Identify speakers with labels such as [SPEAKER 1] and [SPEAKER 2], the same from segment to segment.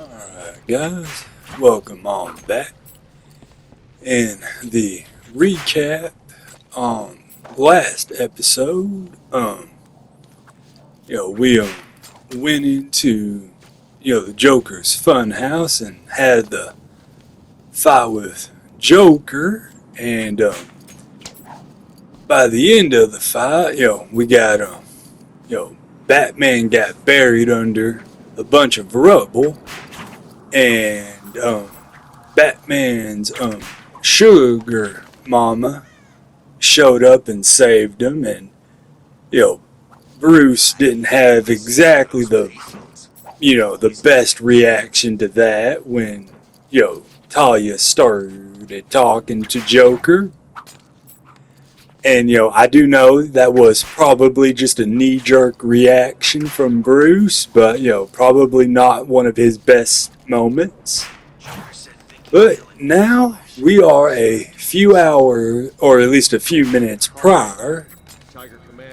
[SPEAKER 1] Alright guys, welcome on back. In the recap on last episode, we went into, the Joker's fun house and had the fight with Joker, and by the end of the fight, we got, Batman got buried under a bunch of rubble, and Batman's sugar mama showed up and saved him, and Bruce didn't have exactly the best reaction to that when Talia started talking to Joker. And I do know that was probably just a knee-jerk reaction from Bruce, but probably not one of his best moments. But now we are a few hours, or at least a few minutes prior,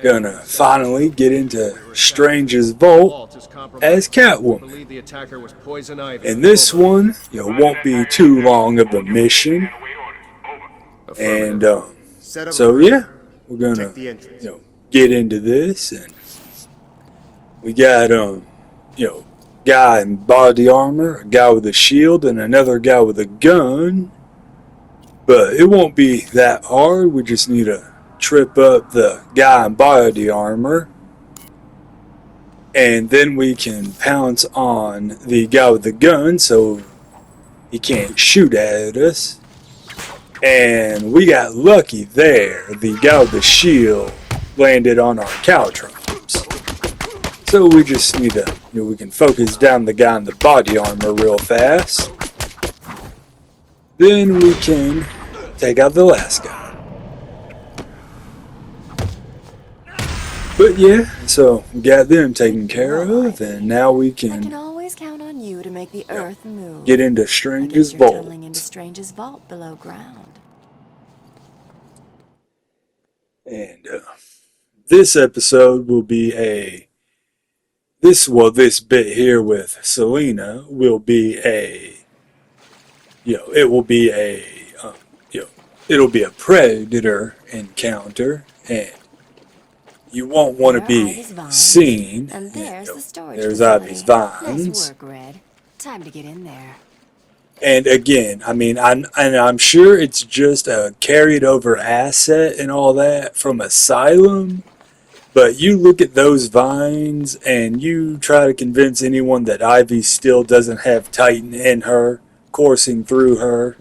[SPEAKER 1] gonna finally get into Strange's vault as Catwoman. And this one, won't be too long of a mission. And so yeah, we're gonna get into this, and we got guy in body armor, a guy with a shield, and another guy with a gun. But it won't be that hard. We just need to trip up the guy in body armor, and then we can pounce on the guy with the gun so he can't shoot at us. And we got lucky there. The guy with the shield landed on our caltrops. So we just need to, we can focus down the guy in the body armor real fast. Then we can take out the last guy. But yeah, so we got them taken care of, and now we
[SPEAKER 2] I can
[SPEAKER 1] can
[SPEAKER 2] always count on you to make the earth move.
[SPEAKER 1] get into Strange's
[SPEAKER 2] You're
[SPEAKER 1] vault.
[SPEAKER 2] tunneling into Strange's vault below ground.
[SPEAKER 1] And this episode will be this bit here with Selina will be it'll be a predator encounter, and you won't want to be seen.
[SPEAKER 2] And there's the storage
[SPEAKER 1] There's
[SPEAKER 2] facility.
[SPEAKER 1] Ivy's vines.
[SPEAKER 2] Nice work, Red. Time to get in there.
[SPEAKER 1] And again, I'm sure it's just a carried over asset and all that from Asylum, but you look at those vines and you try to convince anyone that Ivy still doesn't have Titan in her, coursing through her.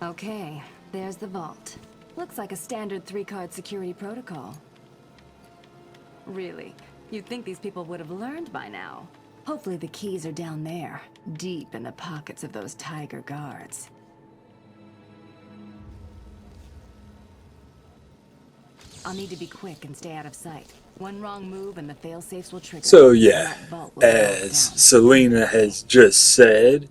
[SPEAKER 2] Okay, there's the vault. Looks like a standard 3-card security protocol. Really? You'd think these people would have learned by now. Hopefully the keys are down there, deep in the pockets of those tiger guards. I'll need to be quick and stay out of sight. One wrong move and the fail-safes will trigger.
[SPEAKER 1] So
[SPEAKER 2] And
[SPEAKER 1] yeah,
[SPEAKER 2] that vault will
[SPEAKER 1] as
[SPEAKER 2] go down.
[SPEAKER 1] Selina has just said,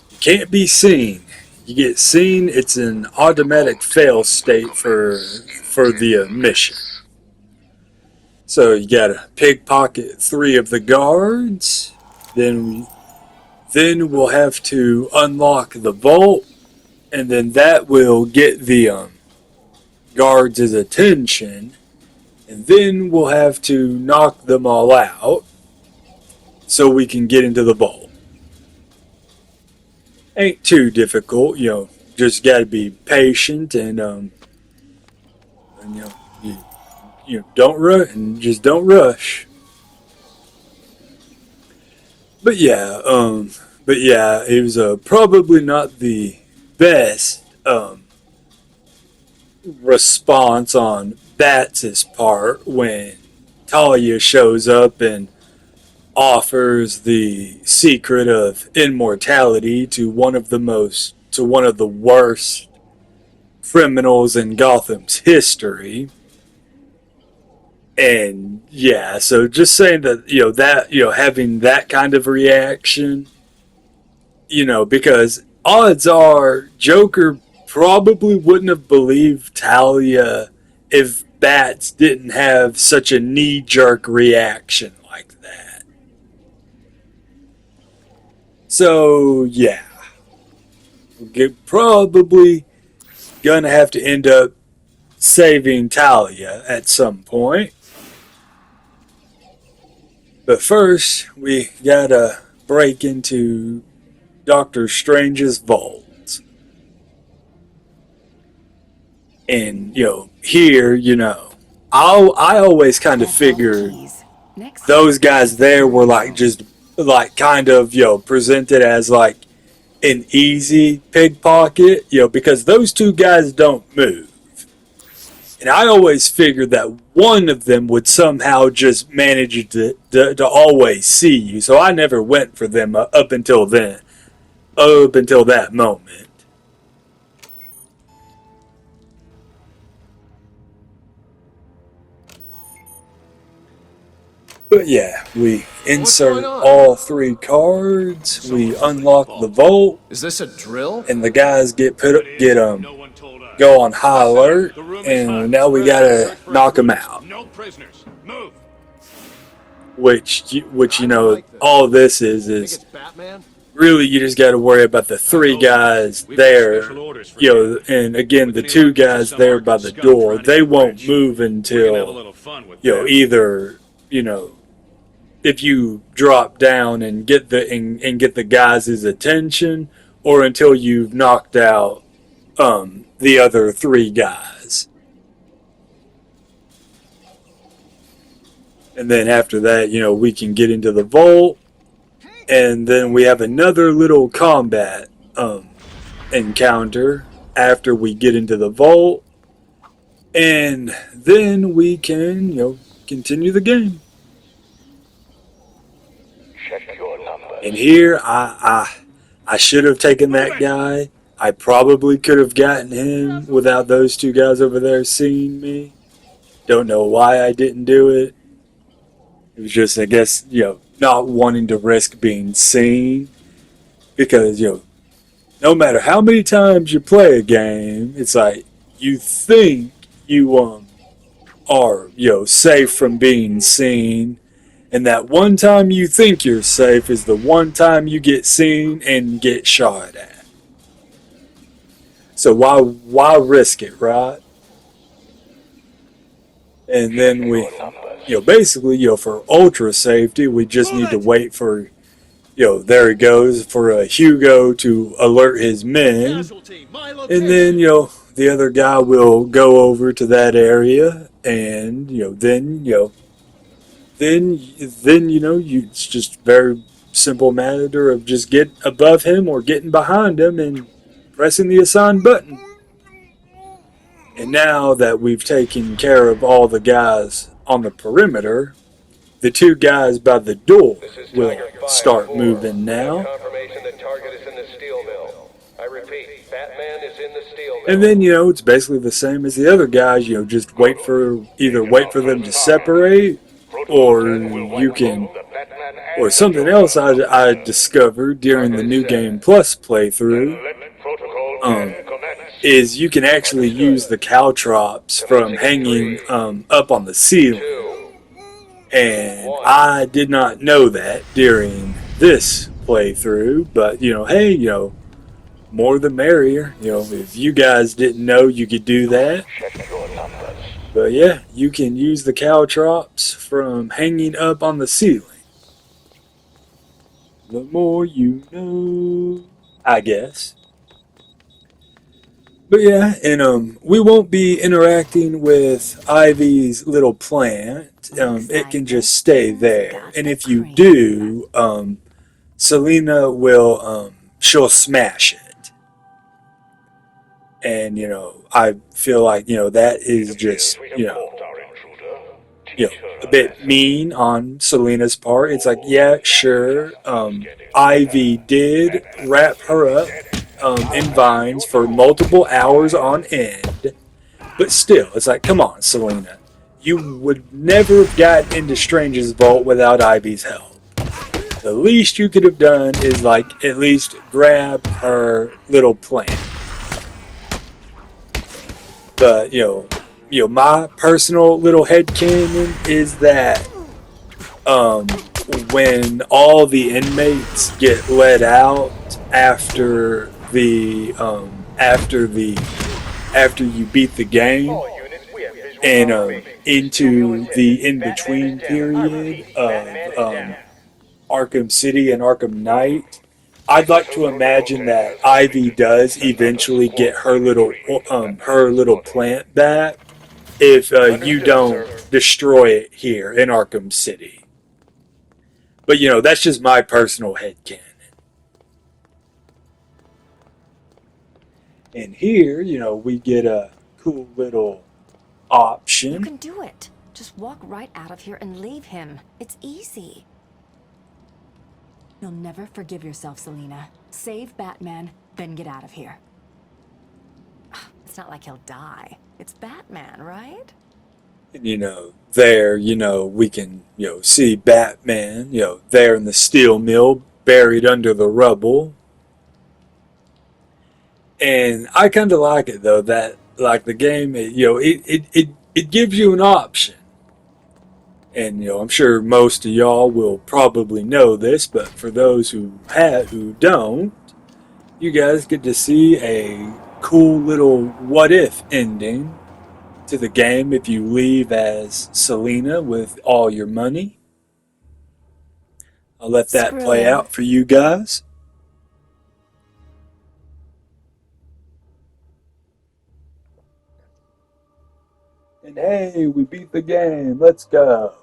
[SPEAKER 1] you can't be seen. You get seen, it's an automatic fail state for the mission. So you gotta pickpocket 3 of the guards, then we'll have to unlock the vault, and then that will get the guards' attention, and then we'll have to knock them all out so we can get into the vault. Ain't too difficult, just gotta be patient and don't rush, and just don't rush. But yeah, it was probably not the best response on Bats' part when Talia shows up and offers the secret of immortality to one of the worst criminals in Gotham's history. And yeah, so just saying that, having that kind of reaction, because odds are Joker probably wouldn't have believed Talia if Bats didn't have such a knee-jerk reaction like that. So yeah, we're probably gonna have to end up saving Talia at some point. But first, we gotta break into Doctor Strange's vault. And, here, I always kind of
[SPEAKER 2] That's all the
[SPEAKER 1] figured
[SPEAKER 2] keys. Next
[SPEAKER 1] those
[SPEAKER 2] step,
[SPEAKER 1] guys there were like just like kind of, presented as like an easy pickpocket, because those two guys don't move. And I always figured that one of them would somehow just manage to always see you. So I never went for them up until then, up until that moment. But yeah, we insert all three cards, we unlock the vault,
[SPEAKER 3] Is this a drill?
[SPEAKER 1] and the guys get go on high alert, and now we gotta knock them out.
[SPEAKER 4] No prisoners. Move.
[SPEAKER 1] Which all this is
[SPEAKER 3] It's Batman?
[SPEAKER 1] really you just got to worry about the three guys there, and again the two guys there by the door. They won't move until either if you drop down and get the guys' attention, or until you've knocked out the other three guys. And then after that, we can get into the vault, and then we have another little combat encounter after we get into the vault, and then we can, continue the game. And here, I should have taken that guy. I probably could have gotten him without those two guys over there seeing me. Don't know why I didn't do it. It was just, I guess, not wanting to risk being seen. Because, no matter how many times you play a game, it's like you think you are, safe from being seen. And that one time you think you're safe is the one time you get seen and get shot at. So why risk it, right? And then we, basically, for ultra safety, we just need to wait for, there he goes, for Hugo to alert his men. And then, the other guy will go over to that area, and, it's just very simple matter of just get above him or getting behind him and pressing the assigned button. And now that we've taken care of all the guys on the perimeter, the two guys by the door will start moving now.
[SPEAKER 5] Confirmation that target is in the steel mill. I repeat, Batman is in the steel mill.
[SPEAKER 1] And then, it's basically the same as the other guys, just either wait for them to separate, or you can, or something else I discovered during the New Game Plus playthrough, is you can actually use the caltrops from hanging up on the ceiling. And I did not know that during this playthrough, but hey, more the merrier. If you guys didn't know you could do that. But yeah, you can use the caltrops from hanging up on the ceiling. The more you know, I guess. But yeah, and we won't be interacting with Ivy's little plant. It can just stay there. And if you do, Selena will, she'll smash it. And, I feel like, that is just, a bit mean on Selena's part. It's like, yeah, sure, Ivy did wrap her up in vines for multiple hours on end, but still, it's like, come on, Selena. You would never have gotten into Strange's vault without Ivy's help. The least you could have done is, like, at least grab her little plant. But, my personal little headcanon is that when all the inmates get let out after after you beat the game,
[SPEAKER 5] All units, we have visual
[SPEAKER 1] and
[SPEAKER 5] confirmation. The steel mill
[SPEAKER 1] into
[SPEAKER 5] is hit.
[SPEAKER 1] the in
[SPEAKER 5] Batman is
[SPEAKER 1] between
[SPEAKER 5] down. I
[SPEAKER 1] period
[SPEAKER 5] repeat, Batman
[SPEAKER 1] of
[SPEAKER 5] is down.
[SPEAKER 1] Arkham City and Arkham Knight, I'd like to imagine that
[SPEAKER 5] Protocol
[SPEAKER 1] Ivy does eventually get her little plant back if you
[SPEAKER 5] Understood,
[SPEAKER 1] don't
[SPEAKER 5] sir.
[SPEAKER 1] destroy it here in Arkham City. But that's just my personal headcanon. And here, we get a cool little
[SPEAKER 2] You
[SPEAKER 1] option.
[SPEAKER 2] can do it. Just walk right out of here and leave him. It's easy. You'll never forgive yourself, Selina. Save Batman, then get out of here. It's not like he'll die. It's Batman, right?
[SPEAKER 1] And, there, we can, see Batman, there in the steel mill, buried under the rubble. And I kind of like it, though, that, like, the game, it gives you an option. And, I'm sure most of y'all will probably know this, but for those who don't, you guys get to see a cool little what if ending to the game if you leave as Selina with all your money. I'll let that
[SPEAKER 2] Screw
[SPEAKER 1] play
[SPEAKER 2] him.
[SPEAKER 1] out for you guys. And hey, we beat the game. Let's go.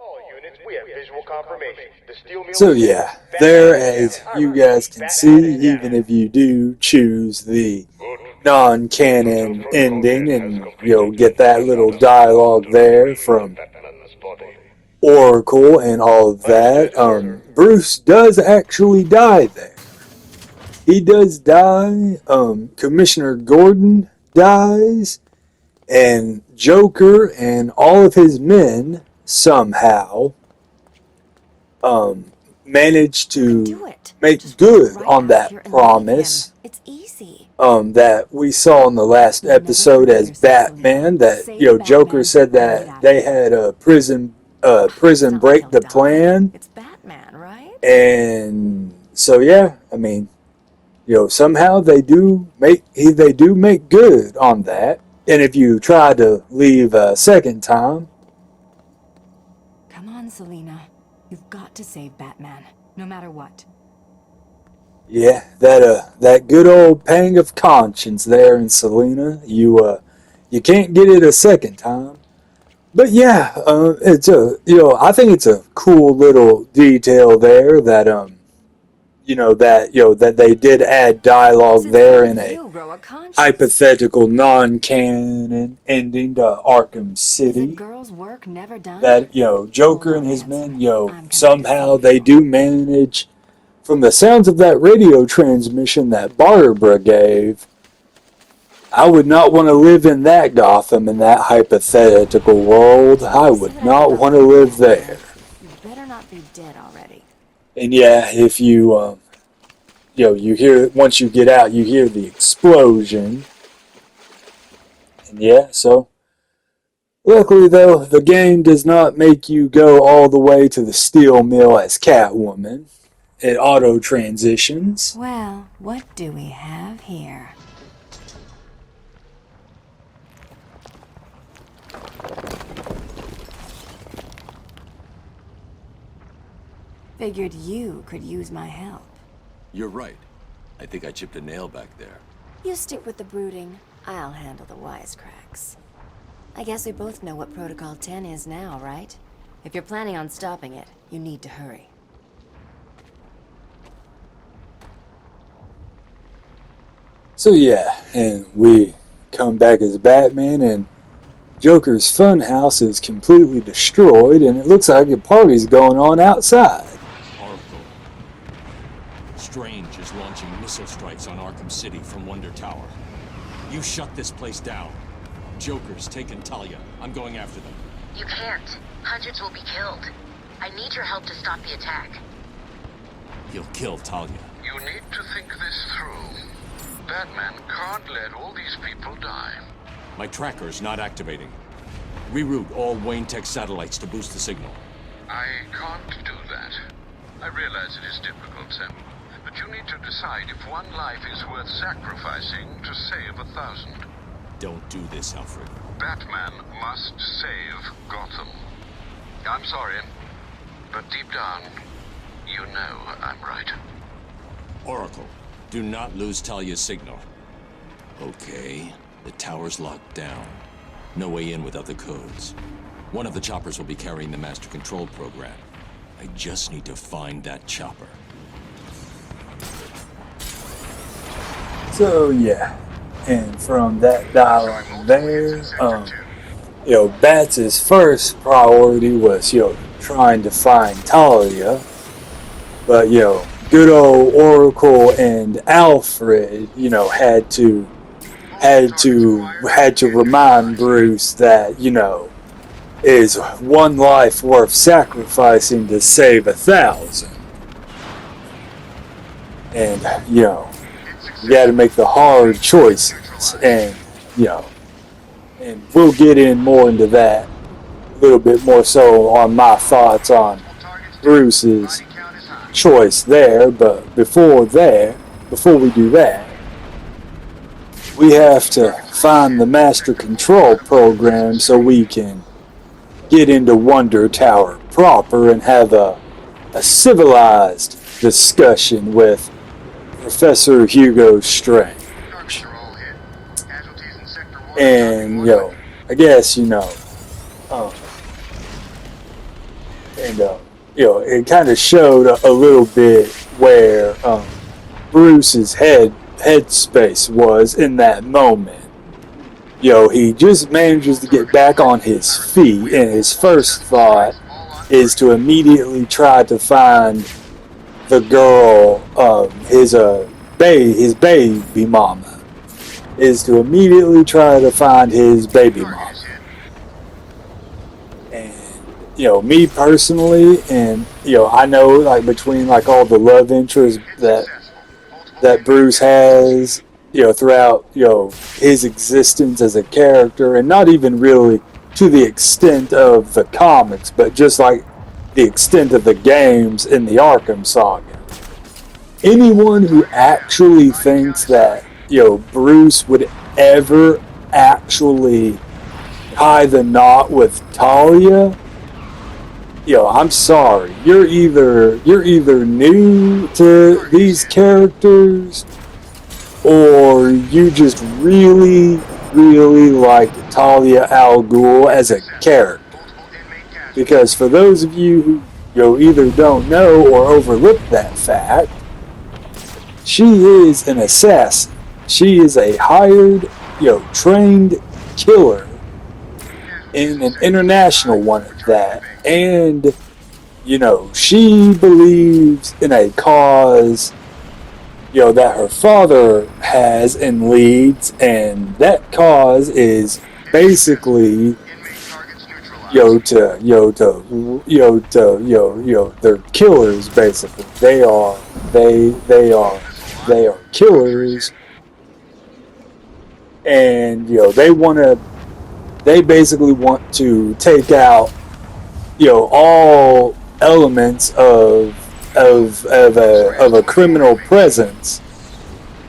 [SPEAKER 5] All units, we have visual confirmation. The steel mill
[SPEAKER 1] So
[SPEAKER 5] is hit.
[SPEAKER 1] yeah,
[SPEAKER 5] Batman
[SPEAKER 1] there
[SPEAKER 5] is
[SPEAKER 1] as
[SPEAKER 5] down. I
[SPEAKER 1] you
[SPEAKER 5] repeat,
[SPEAKER 1] guys can
[SPEAKER 5] Batman
[SPEAKER 1] see,
[SPEAKER 5] is down.
[SPEAKER 1] even if you do choose the non-canon ending and get that little dialogue there from Oracle and all of that, Bruce does actually die there. He does die. Commissioner Gordon dies, and Joker and all of his men somehow managed
[SPEAKER 2] You can
[SPEAKER 1] to
[SPEAKER 2] do it.
[SPEAKER 1] make
[SPEAKER 2] Just
[SPEAKER 1] good
[SPEAKER 2] walk right
[SPEAKER 1] on
[SPEAKER 2] out of here
[SPEAKER 1] that
[SPEAKER 2] and leave
[SPEAKER 1] promise
[SPEAKER 2] him. It's easy.
[SPEAKER 1] that we saw in the last
[SPEAKER 2] You'll never
[SPEAKER 1] episode
[SPEAKER 2] forgive
[SPEAKER 1] as
[SPEAKER 2] yourself, Selina.
[SPEAKER 1] Batman. That
[SPEAKER 2] Save
[SPEAKER 1] Joker
[SPEAKER 2] Batman,
[SPEAKER 1] said
[SPEAKER 2] then get
[SPEAKER 1] that
[SPEAKER 2] out of
[SPEAKER 1] they
[SPEAKER 2] here.
[SPEAKER 1] had a
[SPEAKER 2] It's
[SPEAKER 1] prison
[SPEAKER 2] not like
[SPEAKER 1] break
[SPEAKER 2] he'll
[SPEAKER 1] the
[SPEAKER 2] die.
[SPEAKER 1] plan,
[SPEAKER 2] It's Batman, right?
[SPEAKER 1] and so yeah, I mean, somehow they do make good on that. And if you try to leave a second time,
[SPEAKER 2] Come on, Selina. You've got to save Batman, no matter what.
[SPEAKER 1] yeah, that good old pang of conscience there in Selena, you can't get it a second time. But yeah, it's I think it's a cool little detail there that that they did add
[SPEAKER 2] Because
[SPEAKER 1] dialogue
[SPEAKER 2] it's
[SPEAKER 1] there
[SPEAKER 2] helped
[SPEAKER 1] in a
[SPEAKER 2] you grow a conscience.
[SPEAKER 1] hypothetical non-canon ending to Arkham
[SPEAKER 2] Is
[SPEAKER 1] City.
[SPEAKER 2] it girl's work never done?
[SPEAKER 1] That
[SPEAKER 2] Hold
[SPEAKER 1] Joker and
[SPEAKER 2] on,
[SPEAKER 1] his
[SPEAKER 2] Hanson.
[SPEAKER 1] men
[SPEAKER 2] I'm gonna
[SPEAKER 1] somehow
[SPEAKER 2] save
[SPEAKER 1] they
[SPEAKER 2] you.
[SPEAKER 1] do manage, from the sounds of that radio transmission that Barbara gave. I would not want to live in that Gotham, in that hypothetical world. I
[SPEAKER 2] Say
[SPEAKER 1] would
[SPEAKER 2] whatever
[SPEAKER 1] not
[SPEAKER 2] about
[SPEAKER 1] want to
[SPEAKER 2] that,
[SPEAKER 1] live
[SPEAKER 2] Batman.
[SPEAKER 1] there.
[SPEAKER 2] You better not be dead already.
[SPEAKER 1] And yeah, if you you hear, once you get out, you hear the explosion. And yeah, so luckily though, the game does not make you go all the way to the steel mill as Catwoman. It auto transitions.
[SPEAKER 2] Well, what do we have here? Figured you could use my help.
[SPEAKER 4] You're right. I think I chipped a nail back there.
[SPEAKER 2] You stick with the brooding. I'll handle the wisecracks. I guess we both know what Protocol 10 is now, right? If you're planning on stopping it, you need to hurry.
[SPEAKER 1] So yeah, and we come back as Batman, and Joker's funhouse is completely destroyed, and it looks like a party's going on outside.
[SPEAKER 6] Oracle. Strange is launching missile strikes on Arkham City from Wonder Tower. You shut this place down. Joker's taken Talia. I'm going after them.
[SPEAKER 7] You can't. Hundreds will be killed. I need your help to stop the attack.
[SPEAKER 6] He'll kill Talia.
[SPEAKER 8] You need to think this through. Batman can't let all these people die.
[SPEAKER 6] My tracker's not activating. Reroute all Wayne Tech satellites to boost the signal.
[SPEAKER 8] I can't do that. I realize it is difficult, Sam, but you need to decide if one life is worth sacrificing to save 1,000.
[SPEAKER 6] Don't do this, Alfred.
[SPEAKER 8] Batman must save Gotham. I'm sorry, but deep down, you know I'm right.
[SPEAKER 6] Oracle, do not lose Talia's signal. Okay, the tower's locked down. No way in without the codes. One of the choppers will be carrying the master control program. I just need to find that chopper.
[SPEAKER 1] So yeah, and from that dialogue there, Bats' first priority was, trying to find Talia, but, good old Oracle and Alfred, had to remind Bruce that, is one life worth sacrificing to save 1,000. And, you got to make the hard choices, and and we'll get in more into that a little bit more so on my thoughts on Bruce's choice there. But before we do that, we have to find the master control program so we can get into Wonder Tower proper and have a civilized discussion with Professor Hugo Strange. And, I guess, it kind of showed a little bit where Bruce's headspace was in that moment. He just manages to get back on his feet, and his first thought is to immediately try to find the girl, his baby mama, is to immediately try to find his baby mama. And, me personally, and, I know, like, between, like, all the love interests that Bruce has, throughout, his existence as a character, and not even really to the extent of the comics, but just, like, the extent of the games in the Arkham saga. Anyone who actually thinks that, Bruce would ever actually tie the knot with Talia, I'm sorry. You're either new to these characters, or you just really, really like Talia al Ghul as a character. Because for those of you who either don't know or overlook that fact, she is an assassin. She is a hired, trained killer, and an international one at that. And, she believes in a cause, that her father has and leads, and that cause is basically they're killers basically. They are killers, and they basically want to take out all elements of a criminal presence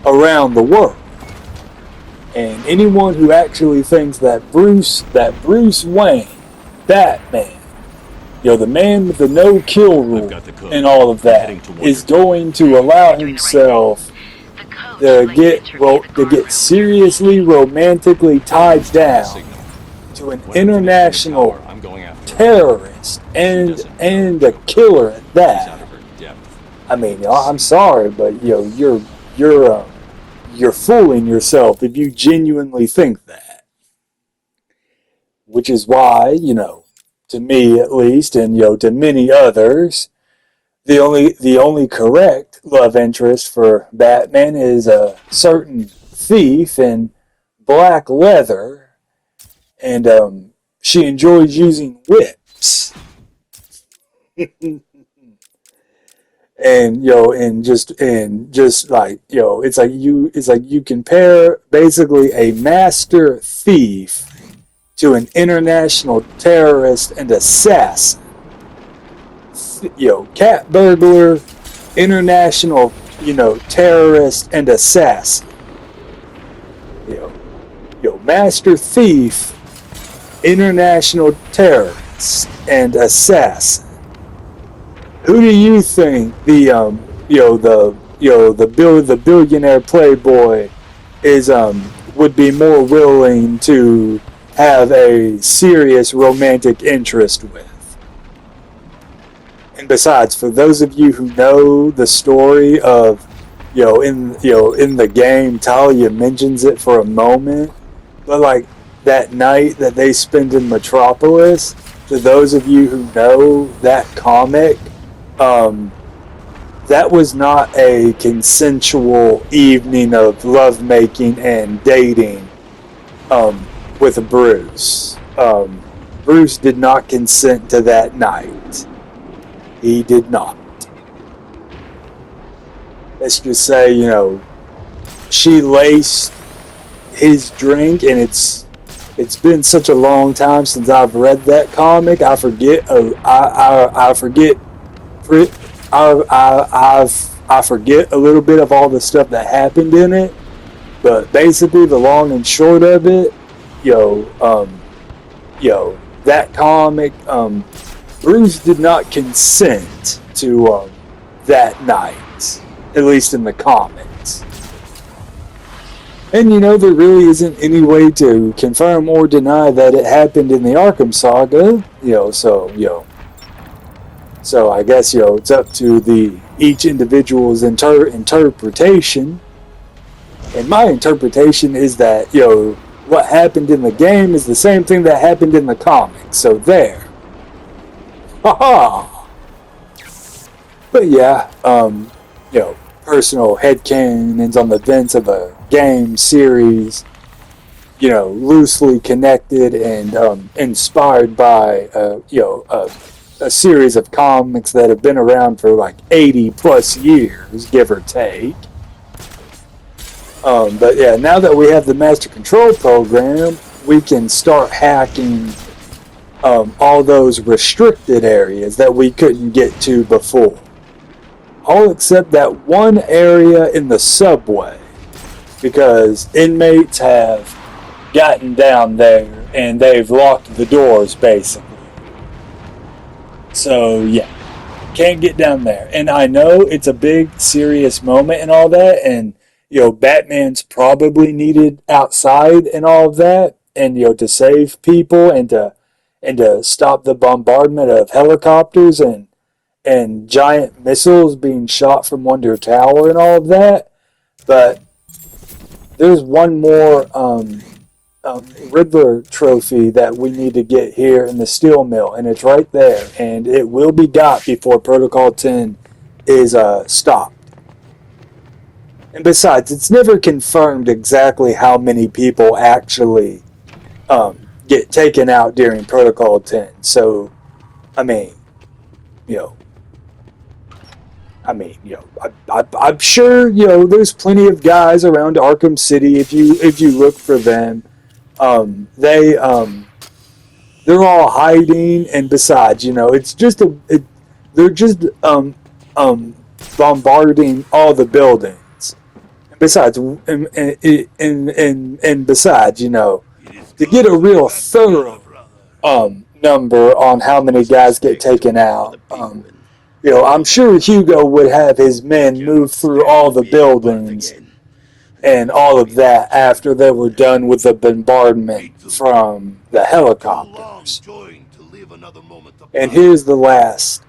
[SPEAKER 1] around the world. And anyone who actually thinks that Bruce Wayne, Batman, the man with the no kill rule and all of that, is going to allow himself to get seriously romantically tied down to an international terrorist and a killer at that. I mean, I'm sorry, but you're fooling yourself if you genuinely think that. Which is why, to me at least, and to many others, the only correct love interest for Batman is a certain thief in black leather, and she enjoys using whips. And just like it's like you compare basically a master thief to an international terrorist and assassin. Cat burglar, international, terrorist and assassin. Master thief, international terrorist and assassin. Who do you think the billionaire playboy is would be more willing to have a serious romantic interest with? And besides, for those of you who know the story of in the game, Talia mentions it for a moment, but like that night that they spend in Metropolis, to those of you who know that comic, that was not a consensual evening of lovemaking and dating with Bruce. Bruce did not consent to that night. He did not. Let's just say, she laced his drink, and it's been such a long time since I've read that comic. I forget. I forget. I forget a little bit of all the stuff that happened in it, but basically the long and short of it, that comic, Bruce did not consent to that night, at least in the comics. And there really isn't any way to confirm or deny that it happened in the Arkham saga, So I guess it's up to each individual's interpretation. And my interpretation is that what happened in the game is the same thing that happened in the comics. So there. Haha. But yeah, personal headcanons on the events of a game series, loosely connected and inspired by a series of comics that have been around for like 80 plus years, give or take. But yeah, now that we have the Master Control program, we can start hacking all those restricted areas that we couldn't get to before. All except that one area in the subway, because inmates have gotten down there and they've locked the doors basically. So yeah, can't get down there. And I know it's a big serious moment and all that, and Batman's probably needed outside and all of that, and to save people and to stop the bombardment of helicopters and giant missiles being shot from Wonder Tower and all of that. But there's one more Riddler trophy that we need to get here in the steel mill, and it's right there, and it will be got before Protocol 10 is stopped. And besides, it's never confirmed exactly how many people actually get taken out during Protocol 10. So, I mean, you know, I'm sure, there's plenty of guys around Arkham City if you look for them. They're all hiding, and besides, it's just they're just bombarding all the buildings. And besides, and besides, to get a real thorough number on how many guys get taken out. I'm sure Hugo would have his men move through all the buildings and all of that after they were done with the bombardment from the helicopters. And here's the last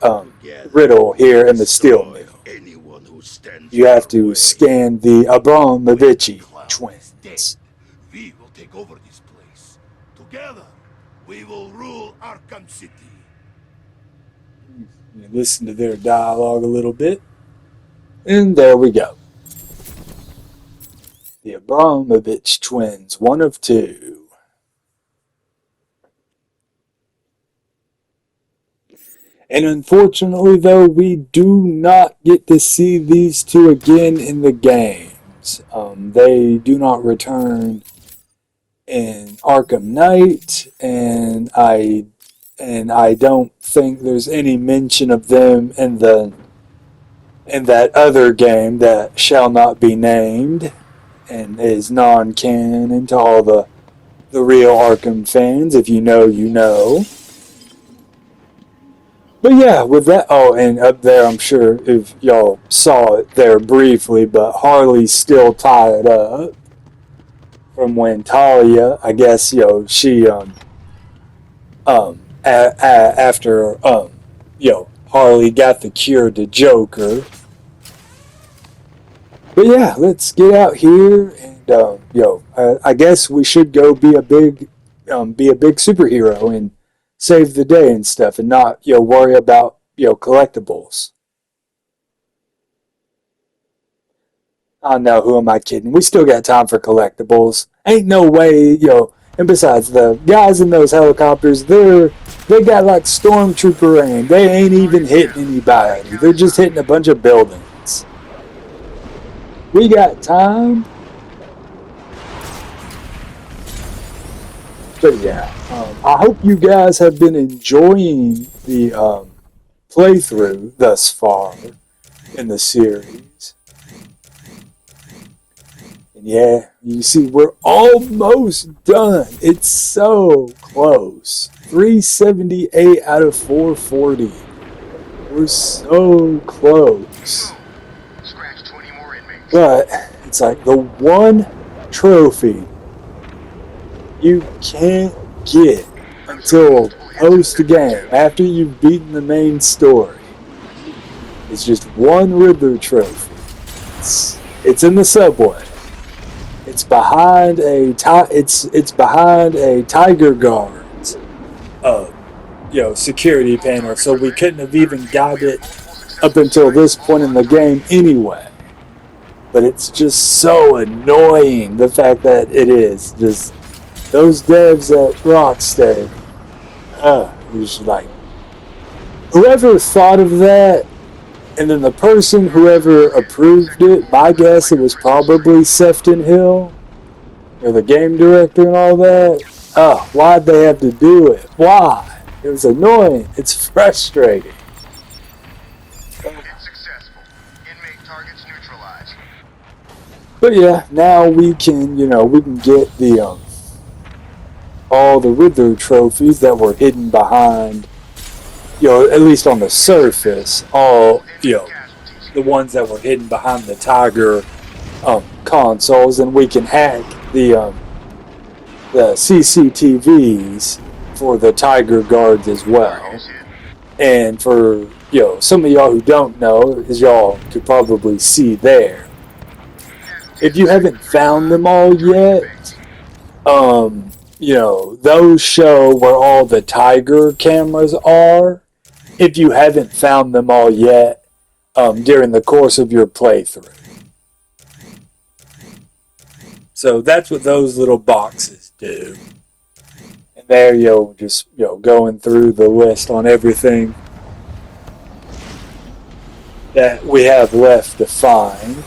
[SPEAKER 1] riddle here in the steel mill. You have to scan the Abramovich twins.
[SPEAKER 9] We will take over this place. Together, we will rule Arkham City.
[SPEAKER 1] Listen to their dialogue a little bit. And there we go. The Abramovich twins, one of two. And unfortunately, though, we do not get to see these two again in the games. They do not return in Arkham Knight, and I don't think there's any mention of them in that other game that shall not be named and is non-canon to all the real Arkham fans. If you know, you know. But yeah, with that, and up there, I'm sure if y'all saw it there briefly, but Harley's still tied up from when Talia, I guess, she, after, Harley got the cure to Joker. But yeah, let's get out here and, I guess we should go be a big superhero and save the day and stuff and not, worry about, collectibles. Oh no, who am I kidding? We still got time for collectibles. Ain't no way, and besides, the guys in those helicopters, they got like stormtrooper aim. They ain't even hitting anybody. They're just hitting a bunch of buildings. We got time. But yeah, I hope you guys have been enjoying the playthrough thus far in the series. And yeah, you see, we're almost done. It's so close. 378 out of 440. We're so close. But it's like the one trophy you can't get until post-game, after you've beaten the main story. It's just one Riddler trophy. It's in the subway. It's behind a Tiger Guard's security panel, so we couldn't have even got it up until this point in the game anyway. But it's just so annoying, the fact that it is just those devs at Rocksteady. It's like whoever thought of that, and then the person whoever approved it, my guess it was probably Sefton Hill, or the game director and all that. Why'd they have to do it? Why? It was annoying. It's frustrating.
[SPEAKER 8] It's successful. Inmate targets neutralized.
[SPEAKER 1] But yeah, now we can get the all the Riddler trophies that were hidden behind, at least on the surface, all, the ones that were hidden behind the Tiger consoles, and we can hack the CCTVs for the Tiger Guards as well. And for, some of y'all who don't know, as y'all could probably see there, if you haven't found them all yet, those show where all the Tiger cameras are, if you haven't found them all yet, during the course of your playthrough. So that's what those little boxes do. And there, just going through the list on everything that we have left to find.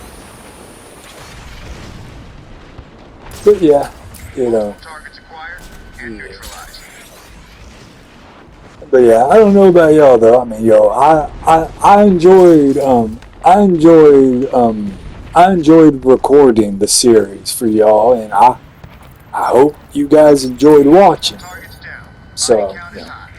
[SPEAKER 1] But yeah,
[SPEAKER 8] Targets acquired and neutralized.
[SPEAKER 1] But yeah, I don't know about y'all though. I mean, I enjoyed recording the series for y'all, and I hope you guys enjoyed watching.
[SPEAKER 8] Targets down.
[SPEAKER 1] So,
[SPEAKER 8] Body count is high.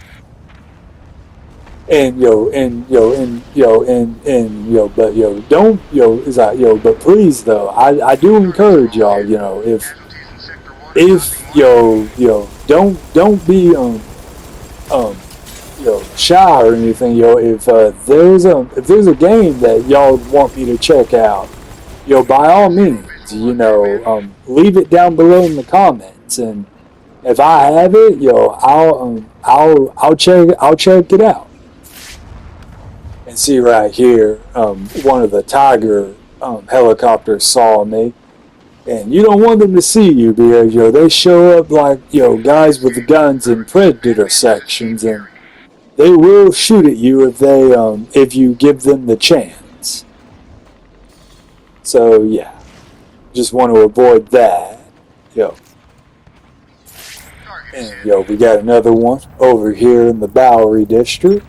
[SPEAKER 1] but please though, I do encourage y'all,
[SPEAKER 8] Casualties in sector 1.
[SPEAKER 1] don't be shy or anything, if there's a game that y'all want me to check out, by all means, leave it down below in the comments, and if I have it, I'll check it out. And see right here, one of the Tiger helicopters saw me, and you don't want them to see you because they show up like guys with the guns in Predator sections, and they will shoot at you if you give them the chance. So yeah, just want to avoid that. And we got another one over here in the Bowery district.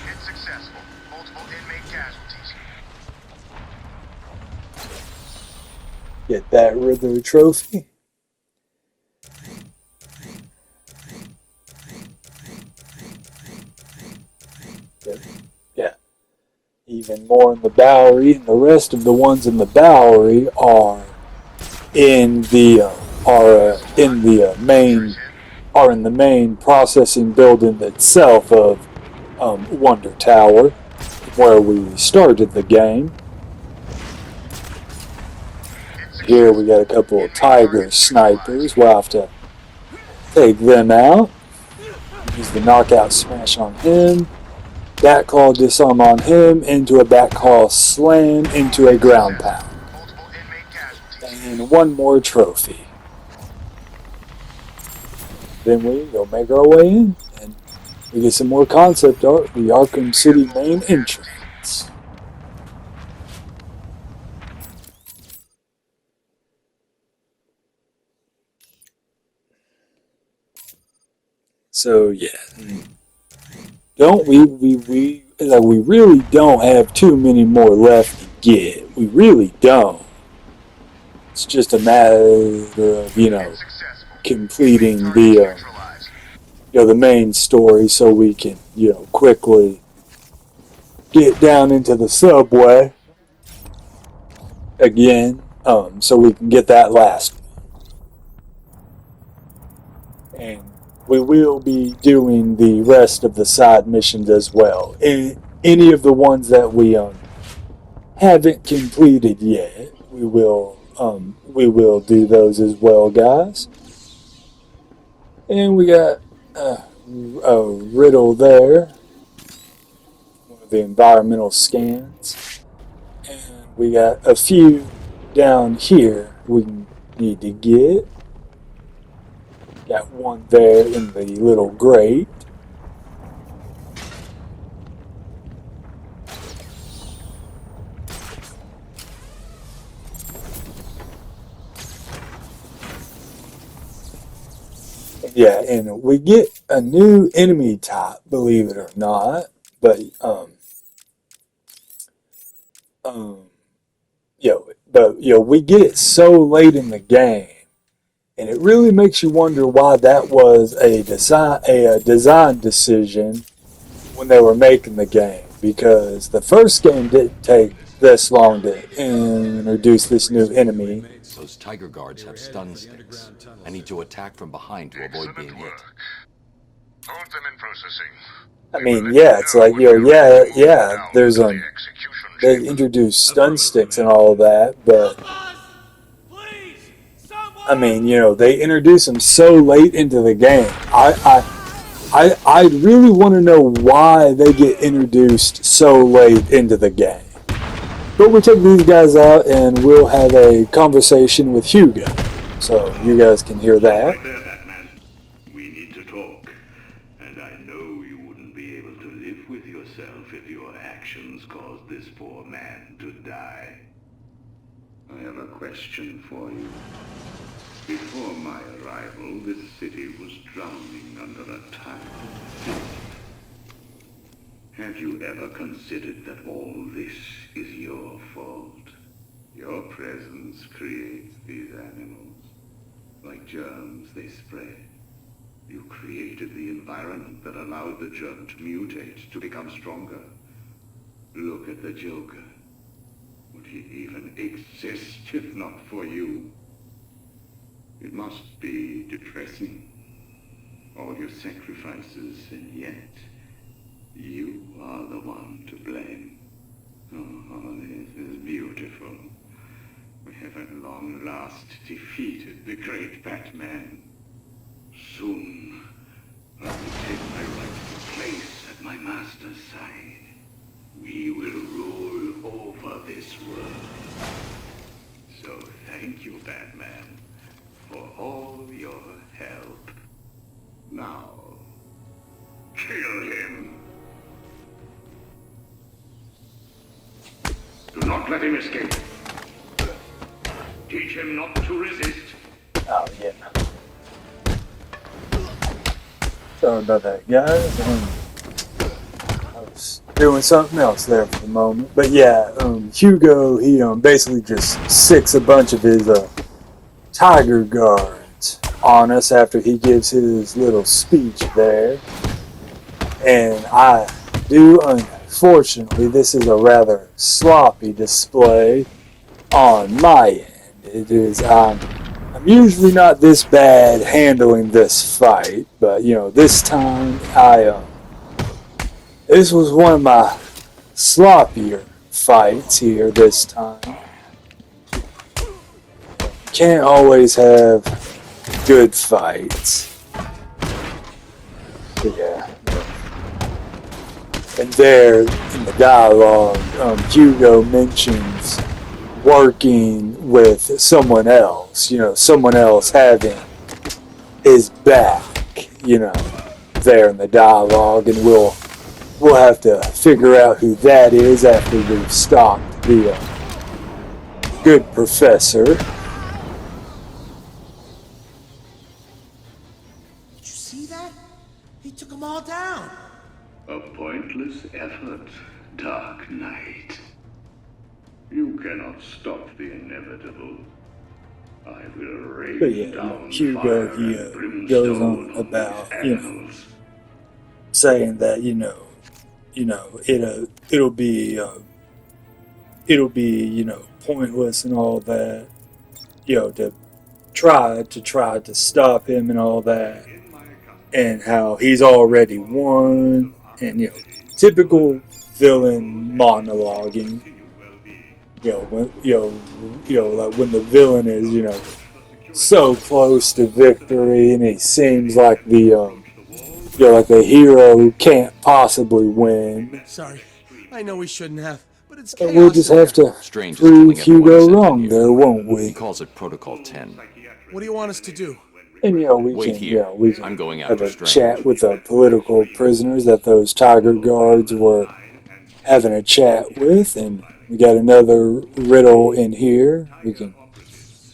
[SPEAKER 8] It's successful. Multiple inmate casualties.
[SPEAKER 1] Get that Riddler trophy. Yeah. Even more in the Bowery, and the rest of the ones in the Bowery are in the main processing building itself of Wonder Tower, where we started the game. Here we got a couple of Tiger snipers. We'll have to take them out. Use the knockout smash on him. Back claw disarm on him. Into a back claw slam. Into a ground pound. And one more trophy. Then we go make our way in. And we get some more concept art. The Arkham City main entrance. So yeah, don't we really don't have too many more left to get. We really don't. It's just a matter of completing the main story so we can quickly get down into the subway again, so we can get that last one. And we will be doing the rest of the side missions as well. Any of the ones that we haven't completed yet, we will do those as well, guys. And we got a riddle there, one of the environmental scans, and we got a few down here we need to get. Got one there in the little grate. Yeah, and we get a new enemy type, believe it or not. But we get it so late in the game. And it really makes you wonder why that was a design decision when they were making the game. Because the first game didn't take this long to introduce this new enemy.
[SPEAKER 6] Those Tiger guards have stun sticks. I need to attack from behind to avoid being hit.
[SPEAKER 8] Hold them in processing.
[SPEAKER 1] I mean, yeah, it's like, there's they introduced stun sticks and all of that, but I mean, they introduce them so late into the game. I really want to know why they get introduced so late into the game. But we'll take these guys out and we'll have a conversation with Hugo. So you guys can hear that.
[SPEAKER 9] Right there, Batman. We need to talk. And I know you wouldn't be able to live with yourself if your actions caused this poor man to die. I have a question for you. Before my arrival, this city was drowning under a tide. Have you ever considered that all this is your fault? Your presence creates these animals. Like germs, they spread. You created the environment that allowed the germ to mutate, to become stronger. Look at the Joker. Would he even exist if not for you? It must be depressing. All your sacrifices, and yet you are the one to blame. Oh, this is beautiful. We have at long last defeated the great Batman. Soon, I will take my rightful place at my master's side. We will rule over this world. So thank you, Batman, for all your help. Now, kill him. Do not let him escape. Teach him not to resist.
[SPEAKER 1] Oh, yeah. Sorry about that, guys. I was doing something else there for the moment. But yeah, Hugo, he basically just sicks a bunch of his tiger guards on us after he gives his little speech there. And I do, unfortunately, this is a rather sloppy display on my end. It is, I'm usually not this bad handling this fight, but this time this was one of my sloppier fights here this time. Can't always have good fights. But yeah. And there in the dialogue, Hugo mentions working with someone else, someone else having his back, there in the dialogue, and we'll have to figure out who that is after we've stopped the good professor.
[SPEAKER 10] Did you see that? He took them all down.
[SPEAKER 9] A pointless effort, Dark Knight. You cannot stop the inevitable. I will rain
[SPEAKER 1] But yeah,
[SPEAKER 9] down
[SPEAKER 1] Hugo,
[SPEAKER 9] fire
[SPEAKER 1] he
[SPEAKER 9] and brimstone
[SPEAKER 1] goes on
[SPEAKER 9] on
[SPEAKER 1] about,
[SPEAKER 9] these animals.
[SPEAKER 1] saying that it'll be pointless and all that, to try to stop him and all that, and how he's already won, and typical villain monologuing. Like when the villain is so close to victory, and he seems like like the hero who can't possibly win.
[SPEAKER 10] Sorry, I know we shouldn't have, but it's
[SPEAKER 1] And
[SPEAKER 10] chaos.
[SPEAKER 1] we'll just have to
[SPEAKER 6] Strange is
[SPEAKER 1] prove
[SPEAKER 6] telling everyone
[SPEAKER 1] Hugo
[SPEAKER 6] he sent in
[SPEAKER 1] wrong
[SPEAKER 6] here.
[SPEAKER 1] there, won't we?
[SPEAKER 6] He calls it Protocol 10.
[SPEAKER 10] What do you want us to do?
[SPEAKER 1] And we
[SPEAKER 6] Wait
[SPEAKER 1] can,
[SPEAKER 6] here.
[SPEAKER 1] we can
[SPEAKER 6] I'm going
[SPEAKER 1] have
[SPEAKER 6] after
[SPEAKER 1] a
[SPEAKER 6] Strange.
[SPEAKER 1] chat with the political prisoners that those tiger guards were having a chat with, and we got another riddle in here. We can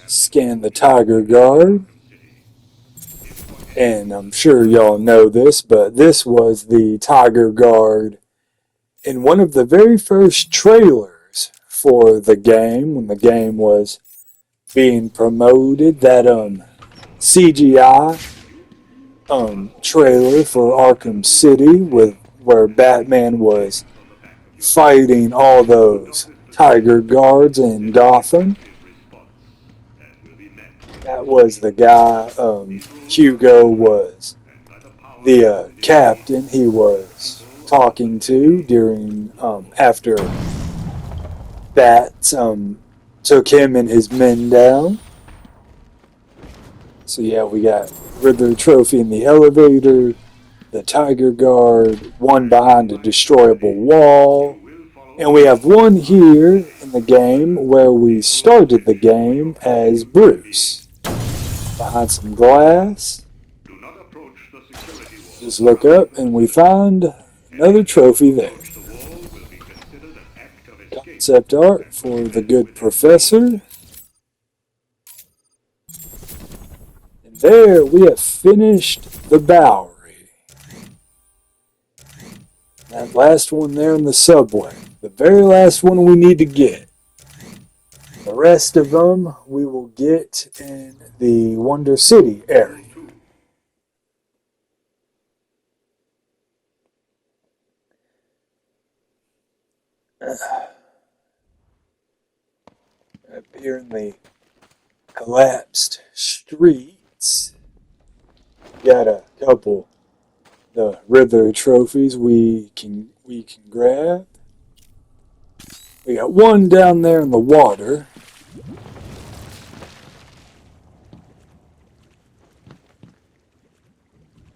[SPEAKER 1] scan the tiger guard, and I'm sure y'all know this, but this was the tiger guard in one of the very first trailers for the game when the game was being promoted. That CGI trailer for Arkham City where Batman was fighting all those tiger guards in Gotham. That was the guy Hugo was the captain he was talking to during after Bat took him and his men down. So yeah, we got Riddler trophy in the elevator, the Tiger Guard, one behind a destroyable wall, and we have one here in the game where we started the game as Bruce. Behind some glass.
[SPEAKER 9] Do not approach the security wall.
[SPEAKER 1] Just look up and we find another trophy there.
[SPEAKER 9] Approach the wall will be considered an act of escape.
[SPEAKER 1] Concept art for the good professor. And there we have finished the Bowery. That last one there in the subway. The very last one we need to get. The rest of them we will get in the Wonder City area. Up here in the collapsed streets, got a couple the Riddler trophies we can grab. We got one down there in the water.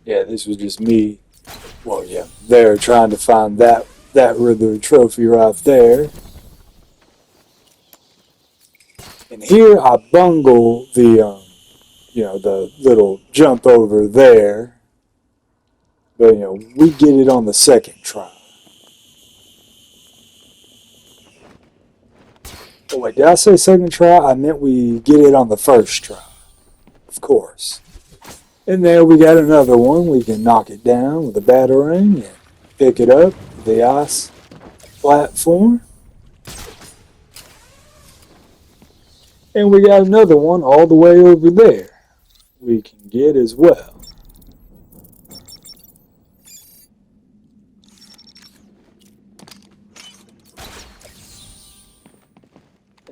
[SPEAKER 1] Yeah, this was just me. Well, yeah, they're trying to find that Riddler trophy right there. And here I bungle the the little jump over there. But we get it on the second try. Oh wait, did I say second try? I meant we get it on the first try. Of course. And there we got another one. We can knock it down with a batarang and pick it up with the ice platform. And we got another one all the way over there we can get as well.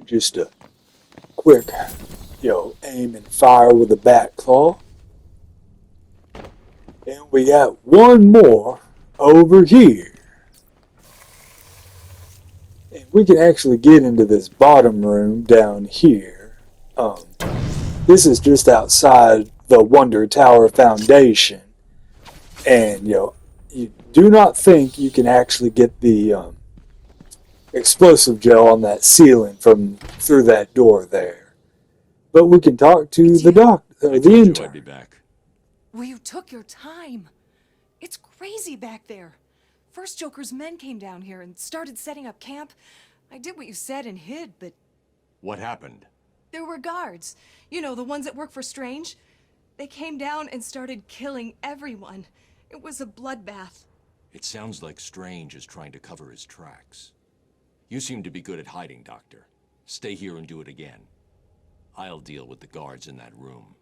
[SPEAKER 1] Just a quick, aim and fire with a bat claw. And we got one more over here. And we can actually get into this bottom room down here. This is just outside the Wonder Tower Foundation. And, you do not think you can actually get the explosive gel on that ceiling from through that door there. But we can talk to the the intern.
[SPEAKER 6] I'd be back.
[SPEAKER 11] Well, you took your time. It's crazy back there. First Joker's men came down here and started setting up camp. I did what you said and hid, but...
[SPEAKER 6] What happened?
[SPEAKER 11] There were guards. You know, the ones that work for Strange. They came down and started killing everyone. It was a bloodbath.
[SPEAKER 6] It sounds like Strange is trying to cover his tracks. You seem to be good at hiding, Doctor. Stay here and do it again. I'll deal with the guards in that room.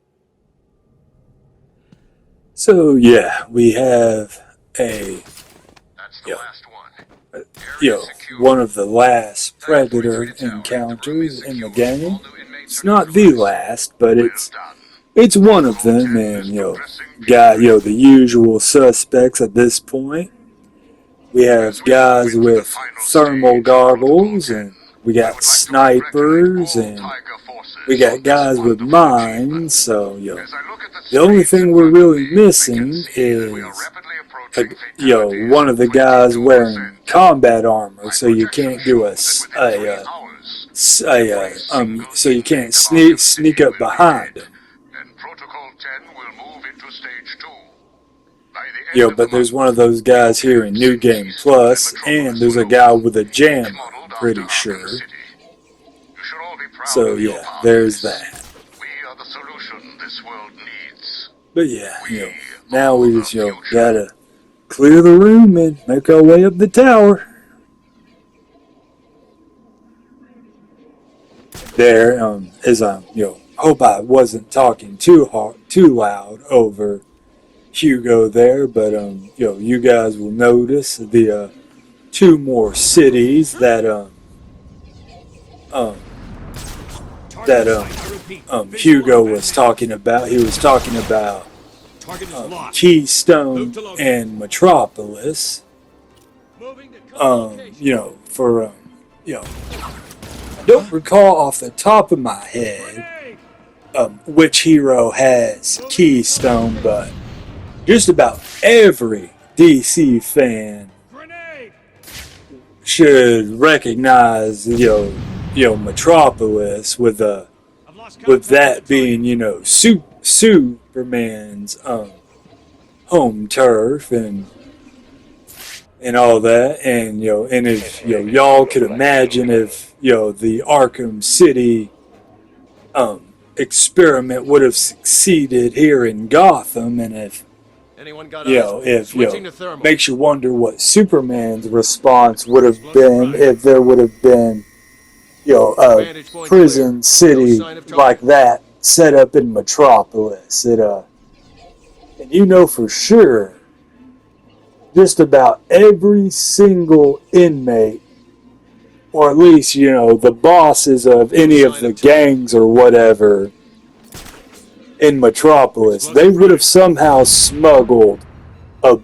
[SPEAKER 1] So yeah, we have a one of the last Predator encounters in the game. It's not the last, but it's one of them, and got the usual suspects at this point. We have guys with thermal goggles, and we got snipers, and we got guys with mines, so, the only thing we're really missing is, one of the guys wearing combat armor, so you can't do so you can't sneak up behind him. But there's one of those guys here in New Game Plus, and there's a guy with a jam, I'm pretty sure. So yeah, there's that. But yeah, now we just, gotta clear the room and make our way up the tower. There, as I, hope I wasn't talking too loud over Hugo there, but you guys will notice the two more cities that Hugo was talking about. He was talking about Keystone and Metropolis. I don't recall off the top of my head which hero has Keystone, but just about every DC fan should recognize, Metropolis with that being, Superman's home turf and all that, and and if y'all could imagine if the Arkham City experiment would have succeeded here in Gotham, and if
[SPEAKER 3] Anyone got
[SPEAKER 1] if
[SPEAKER 3] Switching to thermal.
[SPEAKER 1] makes you wonder what Superman's response would have been if there would have been a
[SPEAKER 3] Vantage point
[SPEAKER 1] prison
[SPEAKER 3] clear.
[SPEAKER 1] city
[SPEAKER 3] No sign of
[SPEAKER 1] like that set up in Metropolis. And for sure, just about every single inmate, or at least the bosses of any of the gangs or whatever in Metropolis, they would have somehow smuggled a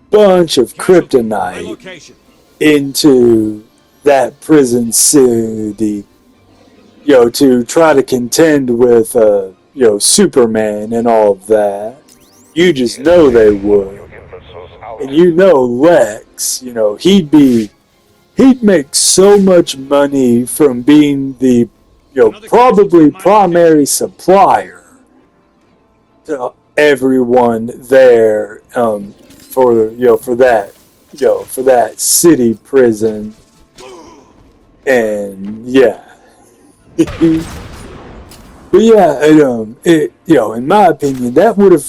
[SPEAKER 1] bunch of kryptonite into that prison city, to try to contend with, Superman and all of that. You just know they would. And Lex, he'd make so much money from being the, probably primary supplier to everyone there, for that city prison, and yeah. But yeah, in my opinion, that would have,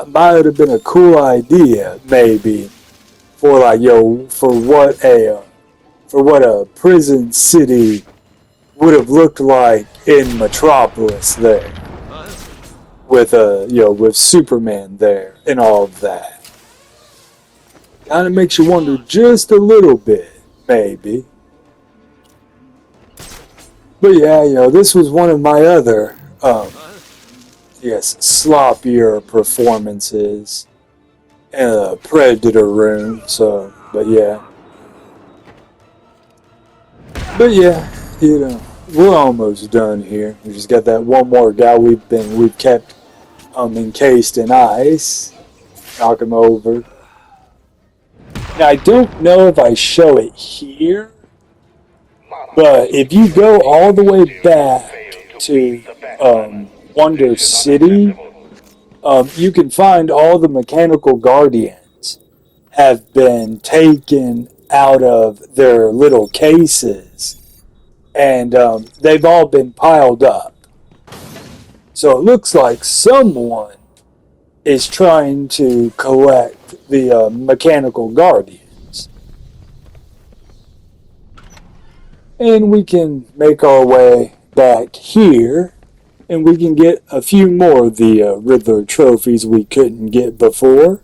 [SPEAKER 1] might have been a cool idea, maybe, for for what a prison city would have looked like in Metropolis there, with with Superman there and all of that. Kind of makes you wonder just a little bit, maybe. But yeah, this was one of my other, sloppier performances in a Predator room. So, but yeah, we're almost done here. We just got that one more guy we've kept encased in ice. Knock him over. Now I don't know if I show it here. But if you go all the way back to Wonder City, you can find all the mechanical guardians have been taken out of their little cases, and they've all been piled up. So it looks like someone is trying to collect the mechanical guardian. And we can make our way back here, and we can get a few more of the Riddler trophies we couldn't get before.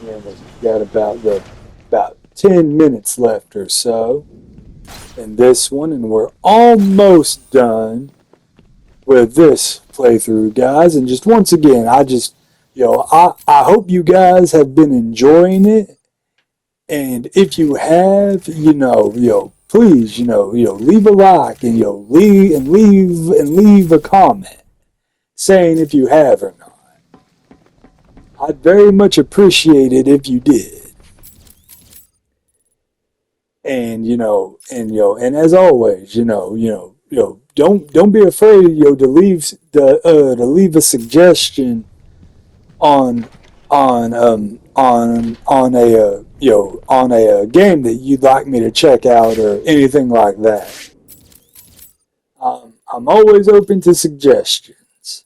[SPEAKER 1] And we've got about 10 minutes left or so in this one, and we're almost done with this playthrough, guys. And just once again, I hope you guys have been enjoying it. And if you have, please, leave a like and leave a comment saying if you have or not. I'd very much appreciate it if you did. And and as always, don't be afraid, to leave a suggestion on a game that you'd like me to check out or anything like that. I'm always open to suggestions.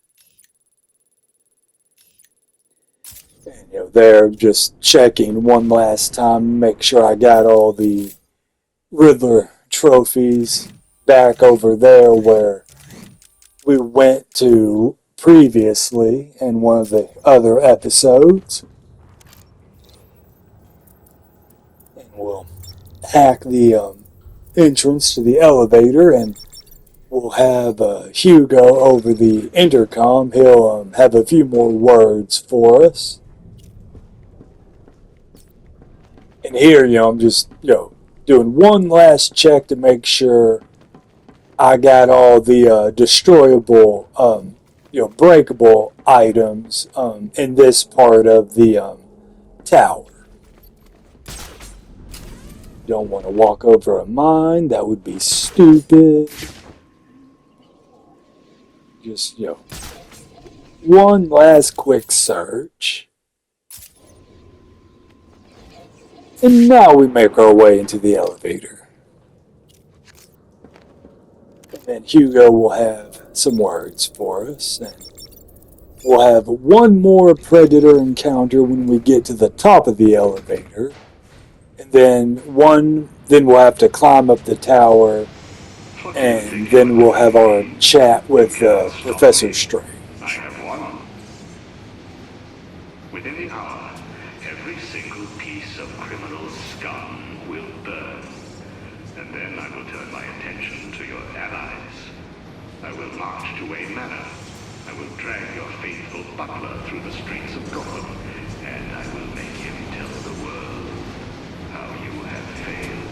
[SPEAKER 1] And they're just checking one last time, make sure I got all the Riddler trophies back over there where we went to previously in one of the other episodes. And we'll hack the entrance to the elevator, and we'll have Hugo over the intercom. He'll have a few more words for us. And here, I'm just, doing one last check to make sure I got all the destroyable, breakable items in this part of the tower. Don't want to walk over a mine. That would be stupid. Just, one last quick search. And now we make our way into the elevator. And then Hugo will have some words for us. And we'll have one more predator encounter when we get to the top of the elevator. And then we'll have to climb up the tower. And then we'll have our chat with Professor Strange.
[SPEAKER 9] I have won. Within the hour, every single piece of criminal scum will burn. And then I will turn my attention to your allies. I will march to Wayne Manor. I will drag your faithful butler through the streets of Gotham. And I will make him tell the world how you have failed.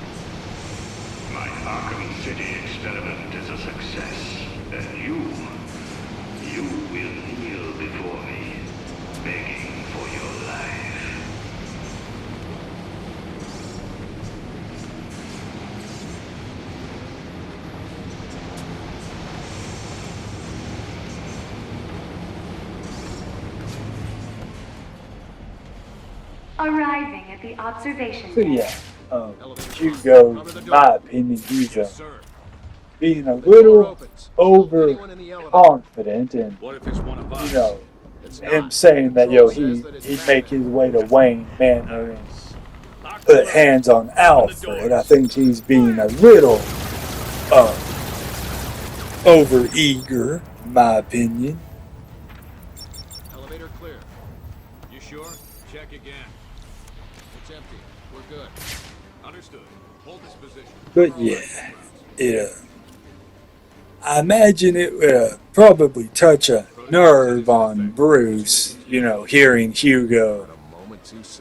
[SPEAKER 9] My Arkham City experiment is a success, and you will kneel before me, begging for your life.
[SPEAKER 12] Arriving at the observation
[SPEAKER 1] So
[SPEAKER 12] deck.
[SPEAKER 1] Hugo, in my opinion, he's being a little overconfident, and him saying that he'd make his way to Wayne Manor and put hands on Alfred. I think he's being a little over-eager, in my opinion.
[SPEAKER 3] Elevator clear. You sure? Check again. It's empty. We're good. Understood. Hold this position.
[SPEAKER 1] But yeah, I imagine it would probably touch a nerve on Bruce, hearing Hugo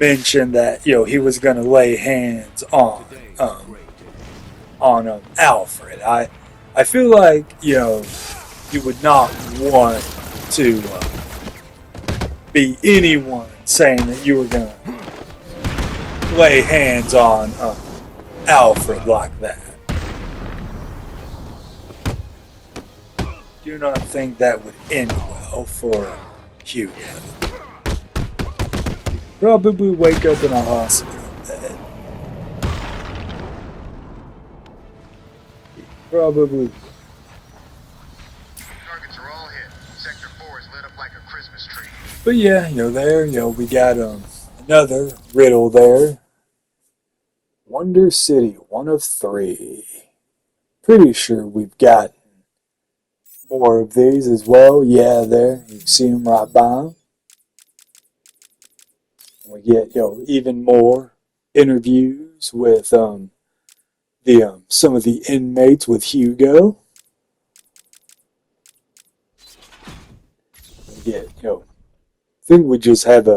[SPEAKER 1] mention that, he was going to lay hands on Alfred. I feel like, you would not want to be anyone saying that you were going to lay hands on Alfred like that. Do not think that would end well for Hugo. Probably wake up in a hospital bed. Probably.
[SPEAKER 8] Targets are all hit. Sector 4 is lit up like a Christmas tree.
[SPEAKER 1] But yeah, we got another riddle there. Wonder City, 1 of 3. Pretty sure we've got more of these as well. Yeah, there. You see them right by them. We get, even more interviews with some of the inmates with Hugo. We get, I think we just have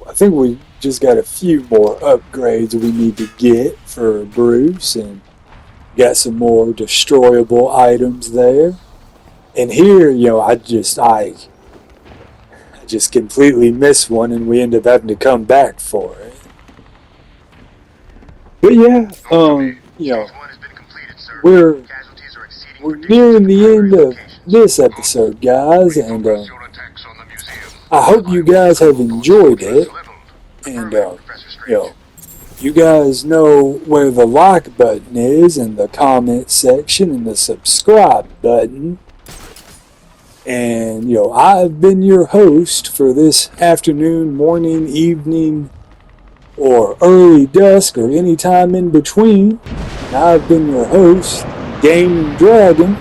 [SPEAKER 1] I think we just got a few more upgrades we need to get for Bruce, and got some more destroyable items there. And here, I just completely missed one, and we end up having to come back for it. But yeah, we're nearing the end of this episode, guys, and I hope you guys have enjoyed it. And you guys know where the like button is, and the comment section, and the subscribe button. And, I've been your host for this afternoon, morning, evening, or early dusk, or any time in between. And I've been your host, Game Dragon.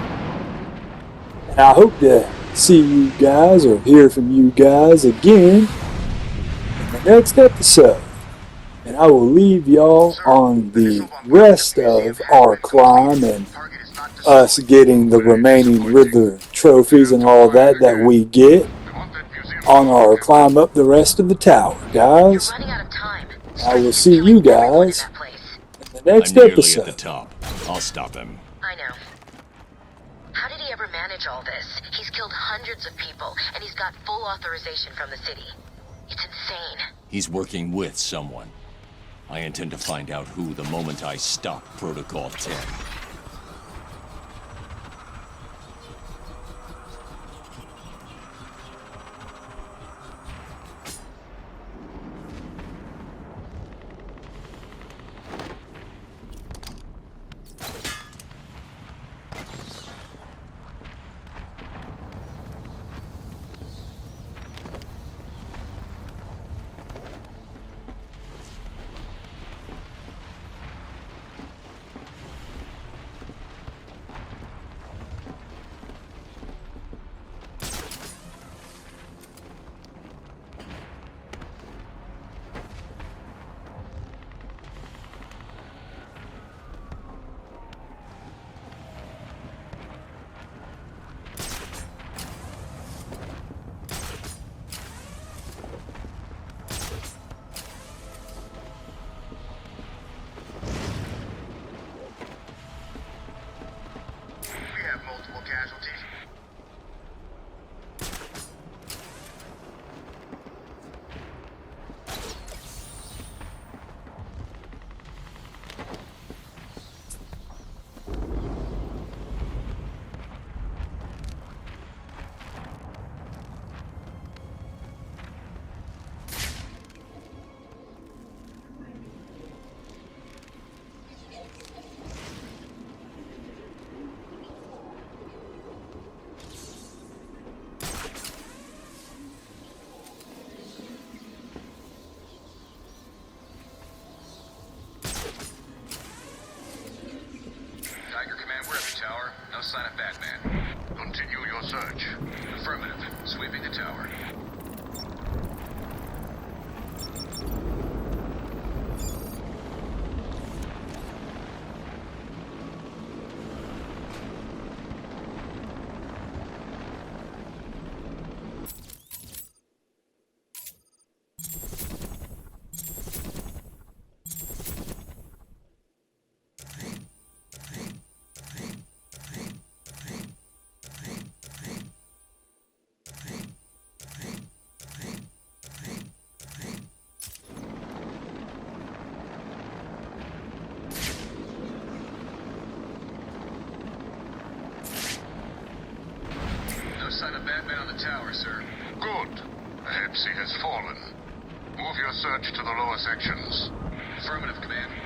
[SPEAKER 1] And I hope to see you guys, or hear from you guys again in the next episode. And I will leave y'all on the rest of our climb and us getting the remaining Riddler trophies and all that we get on our climb up the rest of the tower, guys. I will see you guys in the next episode.
[SPEAKER 6] At the top. I'll stop him.
[SPEAKER 7] I know. How did he ever manage all this? He's killed hundreds of people, and he's got full authorization from the city. It's insane.
[SPEAKER 6] He's working with someone. I intend to find out who the moment I stop Protocol 10.
[SPEAKER 8] We have multiple casualties. Tiger Command, we're at the tower. No sign of Batman.
[SPEAKER 9] Continue your search.
[SPEAKER 8] Affirmative. Sweeping the tower. No sign of Batman on the tower, sir.
[SPEAKER 9] Good. Perhaps he has fallen. Move your search to the lower sections.
[SPEAKER 8] Affirmative, Command.